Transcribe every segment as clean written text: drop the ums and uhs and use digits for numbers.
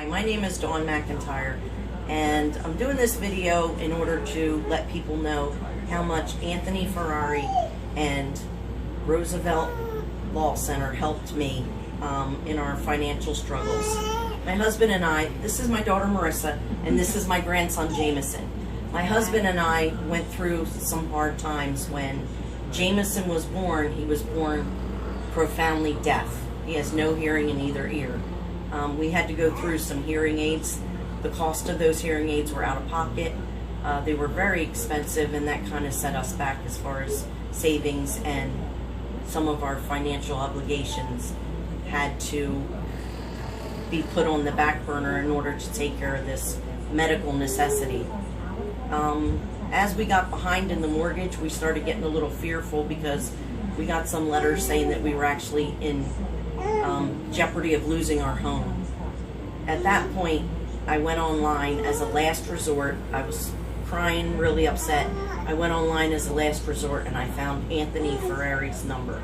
Hi, my name is Dawn Mcintyre, and I'm doing this video in order to let people know how much Anthony Ferrari and Roosevelt Law Center helped me in our financial struggles. My husband and I, this is my daughter Marissa, and this is my grandson Jameson. My husband and I went through some hard times. When Jameson was born, he was born profoundly deaf. He has no hearing in either ear. We had to go through some hearing aids. The cost of those hearing aids were out of pocket. They were very expensive, and that kind of set us back as far as savings, and some of our financial obligations had to be put on the back burner in order to take care of this medical necessity. As we got behind in the mortgage, we started getting a little fearful because we got some letters saying that we were actually in jeopardy of losing our home. At that point, I went online as a last resort. I was crying, really upset. I went online as a last resort, and I found Anthony Ferrari's number.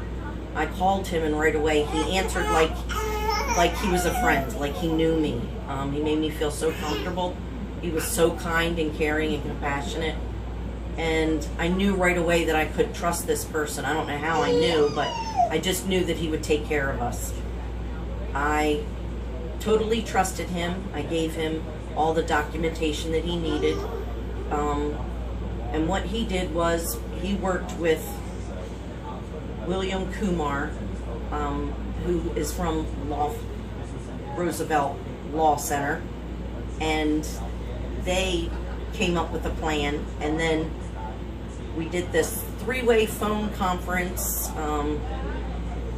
I called him, and right away he answered like he was a friend, like he knew me. He made me feel so comfortable. He was so kind and caring and compassionate, and I knew right away that I could trust this person. I don't know how I knew, but I just knew that he would take care of us. I totally trusted him. I gave him all the documentation that he needed. And what he did was he worked with William Kumar, who is from Roosevelt Law Center, and they came up with a plan, and then we did this three-way phone conference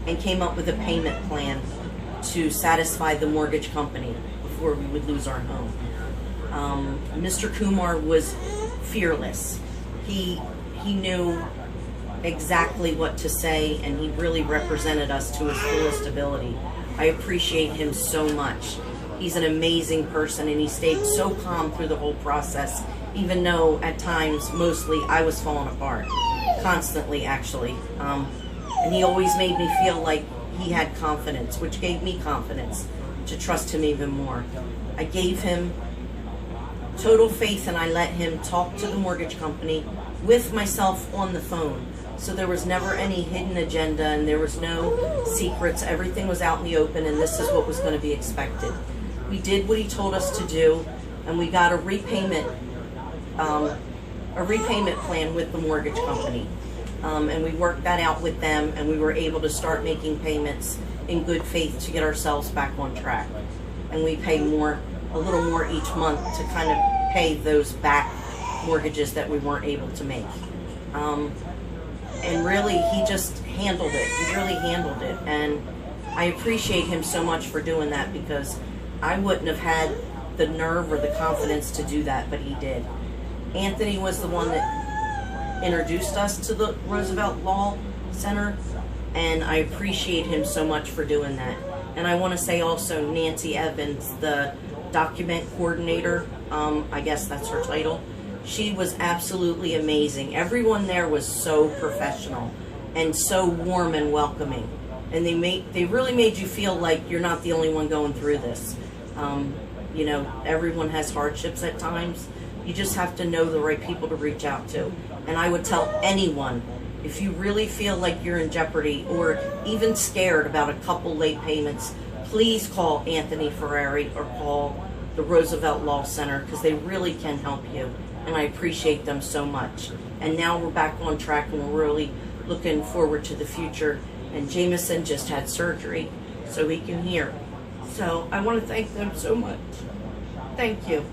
and came up with a payment plan to satisfy the mortgage company before we would lose our home. Mr. Kumar was fearless. He knew exactly what to say, and he really represented us to his fullest ability. I appreciate him so much. He's an amazing person, and he stayed so calm through the whole process, even though at times, mostly, I was falling apart. Constantly, actually. And he always made me feel like he had confidence, which gave me confidence to trust him even more. I gave him total faith, and I let him talk to the mortgage company with myself on the phone. So there was never any hidden agenda, and there was no secrets. Everything was out in the open, and this is what was going to be expected. We did what he told us to do, and we got a repayment plan with the mortgage company. And we worked that out with them, and we were able to start making payments in good faith to get ourselves back on track. And we pay a little more each month to kind of pay those back mortgages that we weren't able to make. And really, he just handled it. He really handled it. And I appreciate him so much for doing that, because I wouldn't have had the nerve or the confidence to do that, but he did. Anthony was the one that introduced us to the Roosevelt Law Center, and I appreciate him so much for doing that. And I want to say also, Nancy Evans, the document coordinator, I guess that's her title, she was absolutely amazing. Everyone there was so professional and so warm and welcoming, and they really made you feel like you're not the only one going through this. You know, everyone has hardships at times. You just have to know the right people to reach out to. And I would tell anyone, if you really feel like you're in jeopardy or even scared about a couple late payments, please call Anthony Ferrari or call the Roosevelt Law Center, because they really can help you. And I appreciate them so much. And now we're back on track, and we're really looking forward to the future. And Jameson just had surgery so he can hear. So I want to thank them so much. Thank you.